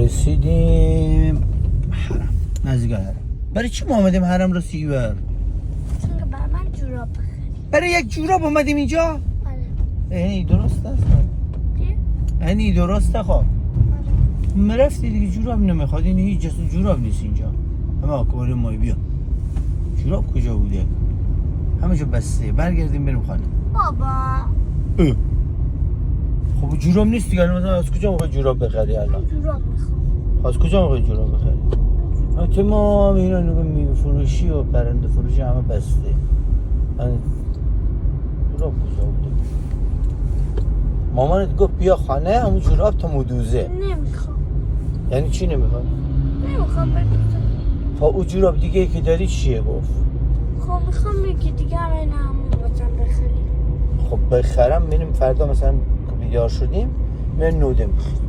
رسیدیم حرم، نزدیک حرم. برای چی ما آمدیم حرم رو سیور؟ چون که برای من جوراب بخریم. برای یک جوراب آمدیم اینجا؟ آره. اینی درست است. چی؟ اینی درسته خب. آره. مرفتی دیگه جوراب نمیخواد، این هیچ جسو جوراب نیست اینجا. همه آکواری مای بیا. جوراب کجا بوده؟ همه جا بسته. برگردیم بریم خانه. بابا. خب جوراب نیست دیگه. مثلا از کجا میخوای جوراب بخری الان؟ من جوراب میخوام. از کجا میخوای جوراب بخری؟ تمام اینا نگاه میوه فروشی و پرنده فروشی همه بسته. من جوراب کجا بوده؟ مامانت گفت بیا خانه همون جوراب تا مدوزه. نمیخوام. یعنی چی نمیخوای؟ نمیخوام بدوزم. تا او جوراب دیگه ای که داری چیه گفت؟ خب میخوام یکی دیگه هم این همون بازم بخریم. خب بخرم میریم فردا مثلا بیدار شدیم میریم نوده میخریم.